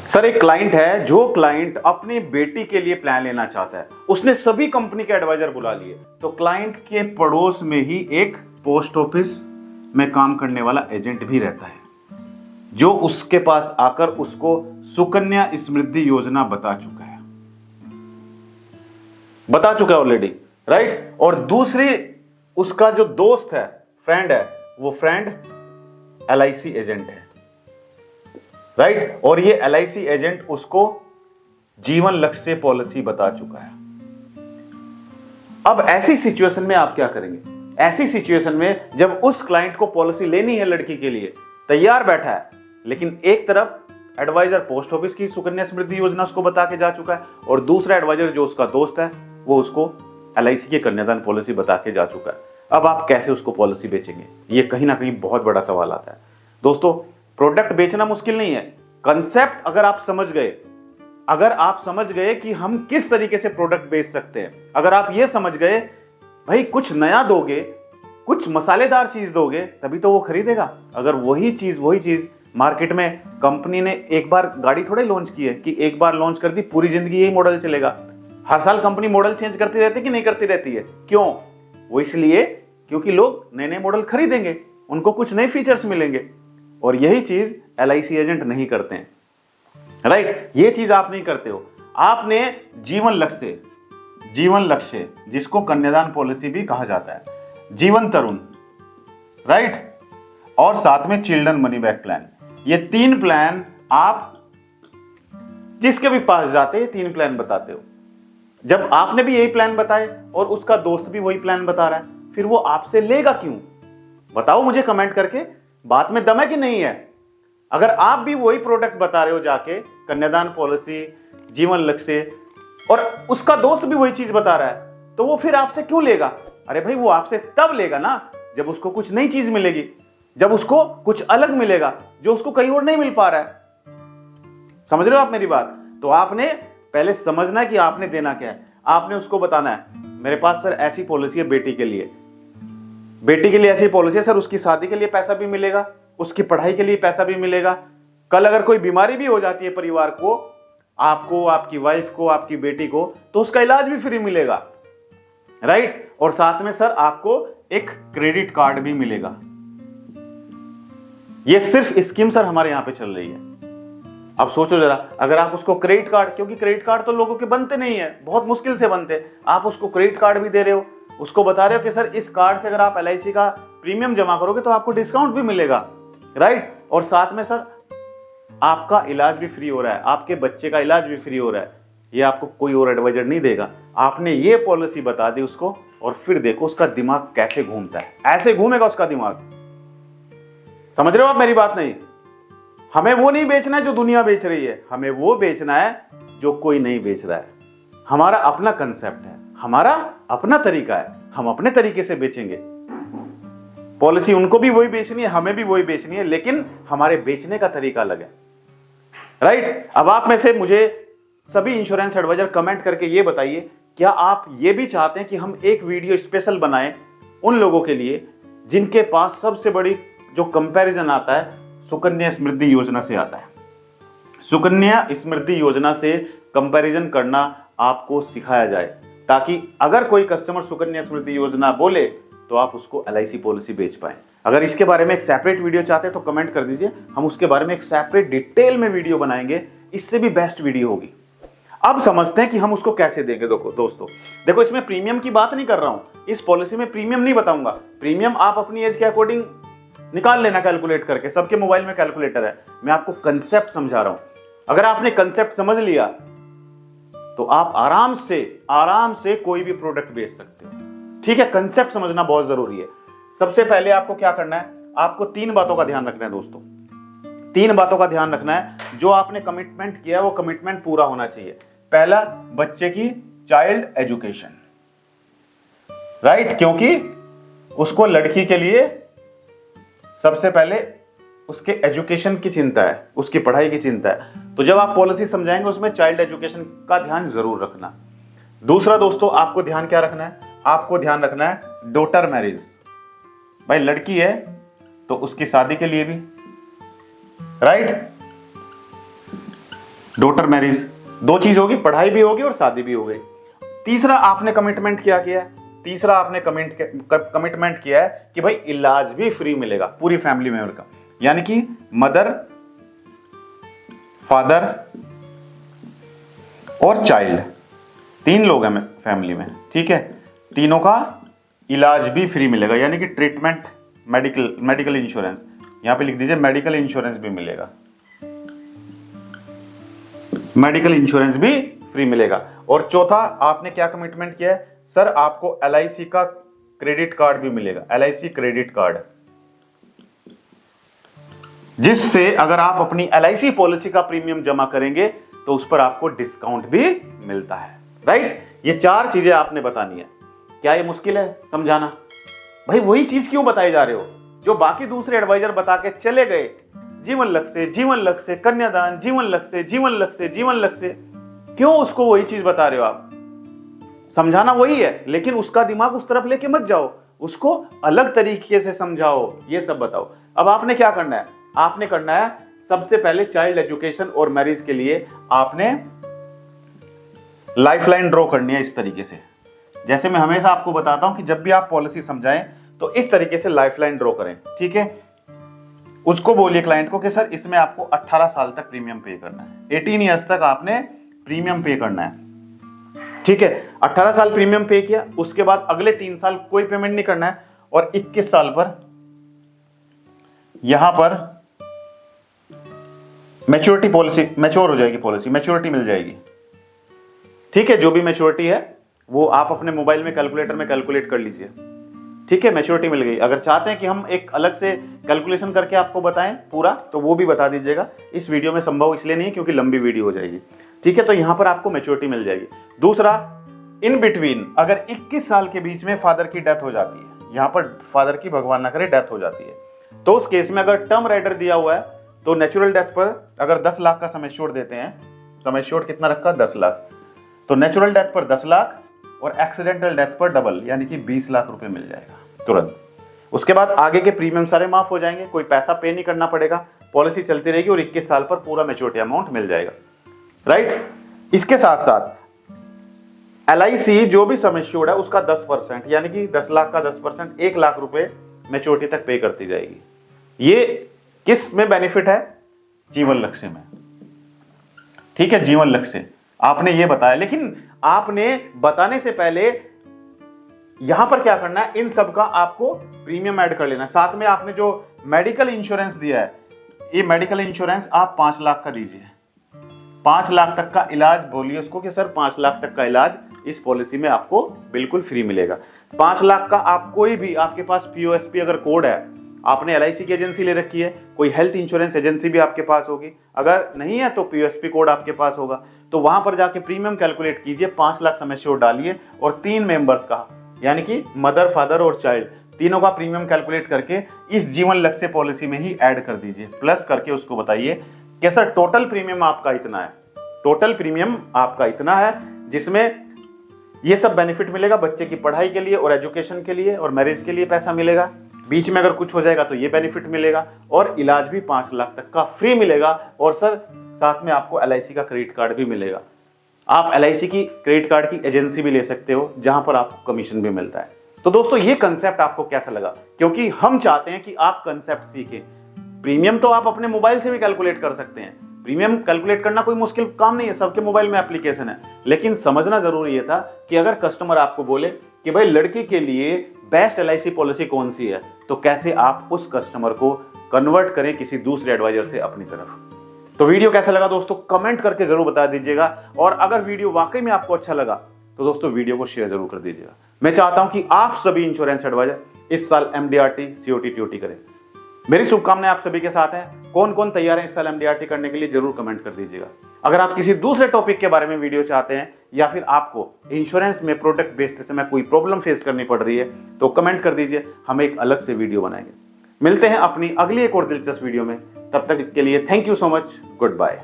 Sir एक client है, जो क्लाइंट अपनी बेटी के लिए प्लान लेना चाहता है, उसने सभी कंपनी के एडवाइजर बुला लिए, तो क्लाइंट के पड़ोस में ही एक पोस्ट ऑफिस में काम करने वाला एजेंट भी रहता है, जो उसके पास आकर उसको सुकन्या समृद्धि योजना बता चुका है ऑलरेडी, राइट। और दूसरी उसका जो दोस्त है, फ्रेंड है, वो फ्रेंड LIC एजेंट है, राइट। और ये LIC एजेंट उसको जीवन लक्ष्य पॉलिसी बता चुका है। अब ऐसी सिचुएशन में आप क्या करेंगे? ऐसी सिचुएशन में जब उस क्लाइंट को पॉलिसी लेनी है, लड़की के लिए तैयार बैठा है, लेकिन एक तरफ एडवाइजर पोस्ट ऑफिस की सुकन्या समृद्धि योजना उसको बता के जा चुका है, और दूसरा एडवाइजर जो उसका दोस्त है वो उसको LIC की कन्यादान पॉलिसी बता के जा चुका है। अब आप कैसे उसको पॉलिसी बेचेंगे? ये कहीं ना कहीं बहुत बड़ा सवाल आता है। दोस्तों, प्रोडक्ट बेचना मुश्किल नहीं है, कंसेप्ट अगर आप समझ गए कि हम किस तरीके से प्रोडक्ट बेच सकते हैं, अगर आप ये समझ गए भाई कुछ नया दोगे, कुछ मसालेदार चीज दोगे, तभी तो वो खरीदेगा। अगर वही चीज मार्केट में कंपनी ने एक बार गाड़ी थोड़े लॉन्च की है कि एक बार लॉन्च कर दी पूरी जिंदगी यही मॉडल चलेगा। हर साल कंपनी मॉडल चेंज करती रहती है कि नहीं करती रहती है? क्यों? वो इसलिए क्योंकि लोग नए नए मॉडल खरीदेंगे, उनको कुछ नए फीचर्स मिलेंगे, और यही चीज LIC एजेंट नहीं करते हैं, राइट। ये चीज आप नहीं करते हो। आपने जीवन लक्ष्य जिसको कन्यादान पॉलिसी भी कहा जाता है, जीवन तरुण, राइट, और साथ में चिल्ड्रन मनी बैक प्लान, ये 3 प्लान आप जिसके भी पास जाते हैं 3 प्लान बताते हो। जब आपने भी यही प्लान बताए और उसका दोस्त भी वही प्लान बता रहा है, फिर वो आपसे लेगा क्यों? बताओ मुझे कमेंट करके, बात में दम है कि नहीं है? अगर आप भी वही प्रोडक्ट बता रहे हो जाके, कन्यादान पॉलिसी, जीवन लक्ष्य, और उसका दोस्त भी वही चीज बता रहा है, तो वो फिर आपसे क्यों लेगा? अरे भाई, वो आपसे तब लेगा ना जब उसको कुछ नई चीज मिलेगी, जब उसको कुछ अलग मिलेगा जो उसको कहीं और नहीं मिल पा रहा है। समझ रहे हो आप मेरी बात? तो आपने पहले समझना है कि आपने देना क्या है। आपने उसको बताना है मेरे पास सर ऐसी पॉलिसी है बेटी के लिए ऐसी पॉलिसी है सर, उसकी शादी के लिए पैसा भी मिलेगा, उसकी पढ़ाई के लिए पैसा भी मिलेगा, कल अगर कोई बीमारी भी हो जाती है परिवार को, आपको, आपकी वाइफ को, आपकी बेटी को, तो उसका इलाज भी फ्री मिलेगा, राइट। और साथ में सर आपको एक क्रेडिट कार्ड भी मिलेगा। ये सिर्फ स्कीम सर हमारे यहां पे चल रही है। अब सोचो जरा, अगर आप उसको क्रेडिट कार्ड, क्योंकि क्रेडिट कार्ड तो लोगों के बनते नहीं है, बहुत मुश्किल से बनते, आप उसको क्रेडिट कार्ड भी दे रहे हो, उसको बता रहे हो कि सर इस कार्ड से अगर आप LIC का प्रीमियम जमा करोगे तो आपको डिस्काउंट भी मिलेगा, राइट। और साथ में सर आपका इलाज भी फ्री हो रहा है, आपके बच्चे का इलाज भी फ्री हो रहा है। ये आपको कोई और एडवाइजर नहीं देगा। आपने ये पॉलिसी बता दी उसको, और फिर देखो उसका दिमाग कैसे घूमता है, ऐसे घूमेगा उसका दिमाग। समझ रहे हो आप मेरी बात? नहीं, हमें वो नहीं बेचना है जो दुनिया बेच रही है, हमें वो बेचना है जो कोई नहीं बेच रहा है। हमारा अपना कंसेप्ट है, हमारा अपना तरीका है, हम अपने तरीके से बेचेंगे। पॉलिसी उनको भी वही बेचनी है, हमें भी वही बेचनी है, लेकिन हमारे बेचने का तरीका अलग है, राइट। अब आप में से मुझे सभी इंश्योरेंस एडवाइजर कमेंट करके ये बताइए, क्या आप ये भी चाहते हैं कि हम एक वीडियो स्पेशल बनाएं उन लोगों के लिए जिनके पास सबसे बड़ी जो कंपैरिजन आता है सुकन्या समृद्धि योजना से आता है। सुकन्या समृद्धि योजना से कंपैरिजन करना आपको सिखाया जाए, ताकि अगर कोई कस्टमर सुकन्या समृद्धि योजना बोले तो आप उसको LIC पॉलिसी बेच पाएं। अगर इसके बारे में एक सेपरेट वीडियो चाहते हैं तो कमेंट कर दीजिए, हम उसके बारे में एक सेपरेट डिटेल में वीडियो बनाएंगे, इससे भी बेस्ट वीडियो होगी। अब समझते हैं कि हम उसको कैसे देंगे। दोस्तों देखो, इसमें प्रीमियम की बात नहीं कर रहा हूं, इस पॉलिसी में प्रीमियम नहीं बताऊंगा। प्रीमियम आप अपनी एज के अकॉर्डिंग निकाल लेना कैलकुलेट करके, सबके मोबाइल में कैलकुलेटर है। मैं आपको कंसेप्ट समझा रहा हूं। अगर आपने कंसेप्ट समझ लिया तो आप आराम से कोई भी प्रोडक्ट बेच सकते हो, ठीक है। कंसेप्ट समझना बहुत जरूरी है। सबसे पहले आपको क्या करना है, आपको 3 बातों का ध्यान रखना है दोस्तों, 3 बातों का ध्यान रखना है। जो आपने कमिटमेंट किया है वो कमिटमेंट पूरा होना चाहिए। पहला, बच्चे की चाइल्ड एजुकेशन, राइट, क्योंकि उसको लड़की के लिए सबसे पहले उसके एजुकेशन की चिंता है, उसकी पढ़ाई की चिंता है। तो जब आप पॉलिसी समझाएंगे उसमें चाइल्ड एजुकेशन का ध्यान जरूर रखना। दूसरा दोस्तों, आपको ध्यान क्या रखना है, आपको ध्यान रखना है डॉटर मैरिज। भाई लड़की है तो उसकी शादी के लिए भी, राइट। डॉटर मैरिज, दो चीज होगी, पढ़ाई भी होगी और शादी भी हो गई। तीसरा आपने कमिटमेंट क्या किया है, तीसरा आपने कमिटमेंट किया है कि भाई इलाज भी फ्री मिलेगा पूरी फैमिली मेंबर का, यानी कि मदर, फादर और चाइल्ड, 3 लोग हैं फैमिली में, ठीक है, तीनों का इलाज भी फ्री मिलेगा, यानी कि ट्रीटमेंट, मेडिकल इंश्योरेंस, यहां पे लिख दीजिए मेडिकल इंश्योरेंस भी मिलेगा, मेडिकल इंश्योरेंस भी फ्री मिलेगा। और चौथा आपने क्या कमिटमेंट किया है, सर आपको LIC का क्रेडिट कार्ड भी मिलेगा, LIC क्रेडिट कार्ड, जिससे अगर आप अपनी LIC पॉलिसी का प्रीमियम जमा करेंगे तो उस पर आपको डिस्काउंट भी मिलता है, राइट। ये 4 चीजें आपने बतानी है। क्या ये मुश्किल है समझाना? भाई वही चीज क्यों बताई जा रहे हो जो बाकी दूसरे एडवाइजर बता के चले गए, जीवन लक्ष्य, जीवन लक्ष्य, कन्यादान, जीवन लक्ष्य, जीवन लक्ष्य, जीवन लक्ष्य, क्यों उसको वही चीज बता रहे हो आप? समझाना वही है, लेकिन उसका दिमाग उस तरफ लेके मत जाओ, उसको अलग तरीके से समझाओ, ये सब बताओ। अब आपने क्या करना है, आपने करना है सबसे पहले चाइल्ड एजुकेशन और मैरिज के लिए आपने लाइफलाइन ड्रॉ करनी है इस तरीके से। जैसे मैं हमेशा आपको बताता हूं कि जब भी आप पॉलिसी समझाएं तो इस तरीके से लाइफलाइन ड्रॉ करें, ठीक है। उसको बोलिए क्लाइंट को कि सर इसमें आपको 18 साल तक प्रीमियम पे करना है, 18 ईयर्स तक आपने प्रीमियम पे करना है, ठीक है। 18 साल प्रीमियम पे किया, उसके बाद अगले 3 साल कोई पेमेंट नहीं करना है, और 21 साल पर यहां पर मैच्योरिटी पॉलिसी, मैच्योर हो जाएगी पॉलिसी, मैच्योरिटी मिल जाएगी, ठीक है। जो भी मैच्योरिटी है वो आप अपने मोबाइल में कैलकुलेटर में कैलकुलेट कर लीजिए, ठीक है। मैच्योरिटी मिल गई। अगर चाहते हैं कि हम एक अलग से कैलकुलेशन करके आपको बताएं पूरा, तो वो भी बता दीजिएगा। इस वीडियो में संभव इसलिए नहीं क्योंकि लंबी वीडियो हो जाएगी, ठीक है। तो यहां पर आपको मैच्योरिटी मिल जाएगी। दूसरा, इन बिटवीन अगर 21 साल के बीच में फादर की डेथ हो जाती है, यहां पर फादर की भगवान ना करे डेथ हो जाती है, तो उस केस में अगर टर्म राइडर दिया हुआ है तो नेचुरल डेथ पर अगर 10 लाख का सम एश्योर्ड देते हैं, सम एश्योर्ड कितना रखा, 10 लाख, तो नेचुरल डेथ पर 10 लाख और एक्सीडेंटल डेथ पर डबल यानी कि 20 लाख रुपए मिल जाएगा तुरंत। उसके बाद आगे के प्रीमियम सारे माफ हो जाएंगे, कोई पैसा पे नहीं करना पड़ेगा, पॉलिसी चलती रहेगी और 21 साल पर पूरा मैच्योरिटी अमाउंट मिल जाएगा, राइट। इसके साथ साथ LIC जो भी सम एश्योर्ड है उसका 10% यानी कि 10 लाख का 10% 1 लाख रुपए मैच्योरिटी तक पे करती जाएगी। ये किस में बेनिफिट है? जीवन लक्ष्य में, ठीक है। जीवन लक्ष्य आपने ये बताया, लेकिन आपने बताने से पहले यहां पर क्या करना है, इन सब का आपको प्रीमियम ऐड कर लेना। साथ में आपने जो मेडिकल इंश्योरेंस दिया है, ये मेडिकल इंश्योरेंस आप 5 लाख का दीजिए, 5 लाख तक का इलाज, बोलिए उसको कि सर 5 लाख तक का इलाज इस पॉलिसी में आपको बिल्कुल फ्री मिलेगा। 5 लाख का आप कोई भी, आपके पास POSP अगर कोड है, आपने LIC की एजेंसी ले रखी है, कोई हेल्थ इंश्योरेंस एजेंसी भी आपके पास होगी, अगर नहीं है तो POSP कोड आपके पास होगा, तो वहां पर जाके प्रीमियम कैलकुलेट कीजिए, 5 लाख सम एश्योर्ड डालिए और 3 मेंबर्स का यानी कि मदर, फादर और चाइल्ड, तीनों का प्रीमियम कैलकुलेट करके इस जीवन लक्ष्य पॉलिसी में ही ऐड कर दीजिए, प्लस करके उसको बताइए कि सर टोटल प्रीमियम आपका इतना है, टोटल प्रीमियम आपका इतना है, जिसमें ये सब बेनिफिट मिलेगा, बच्चे की पढ़ाई के लिए और एजुकेशन के लिए और मैरिज के लिए पैसा मिलेगा, बीच में अगर कुछ हो जाएगा तो ये बेनिफिट मिलेगा, और इलाज भी 5 लाख तक का फ्री मिलेगा, और सर साथ में आपको LIC का क्रेडिट कार्ड भी मिलेगा। आप LIC की क्रेडिट कार्ड की एजेंसी भी ले सकते हो जहां पर आपको कमीशन भी मिलता है। तो दोस्तों ये कंसेप्ट आपको कैसा लगा? क्योंकि हम चाहते हैं कि आप कंसेप्ट सीखें। प्रीमियम तो आप अपने मोबाइल से भी कैलकुलेट कर सकते हैं, प्रीमियम कैलकुलेट करना कोई मुश्किल काम नहीं है, सबके मोबाइल में एप्लीकेशन है, लेकिन समझना जरूरी ये था कि अगर कस्टमर आपको बोले कि भाई लड़की के लिए बेस्ट LIC पॉलिसी कौन सी है, तो कैसे आप उस कस्टमर को कन्वर्ट करें किसी दूसरे एडवाइजर से अपनी तरफ। तो वीडियो कैसा लगा दोस्तों कमेंट करके जरूर बता दीजिएगा, और अगर वीडियो वाकई में आपको अच्छा लगा तो दोस्तों वीडियो को शेयर जरूर कर दीजिएगा। मैं चाहता हूं कि आप सभी इंश्योरेंस एडवाइजर इस साल MDRT COT TOT करें। मेरी शुभकामनाएं आप सभी के साथ हैं। कौन कौन तैयार है इस साल MDRT करने के लिए जरूर कमेंट कर दीजिएगा। अगर आप किसी दूसरे टॉपिक के बारे में वीडियो चाहते हैं, या फिर आपको इंश्योरेंस में प्रोडक्ट बेचते समय कोई प्रॉब्लम फेस करनी पड़ रही है, तो कमेंट कर दीजिए, हम एक अलग से वीडियो बनाएंगे। मिलते हैं अपनी अगली एक और दिलचस्प वीडियो में, तब तक के लिए thank you so much, good bye.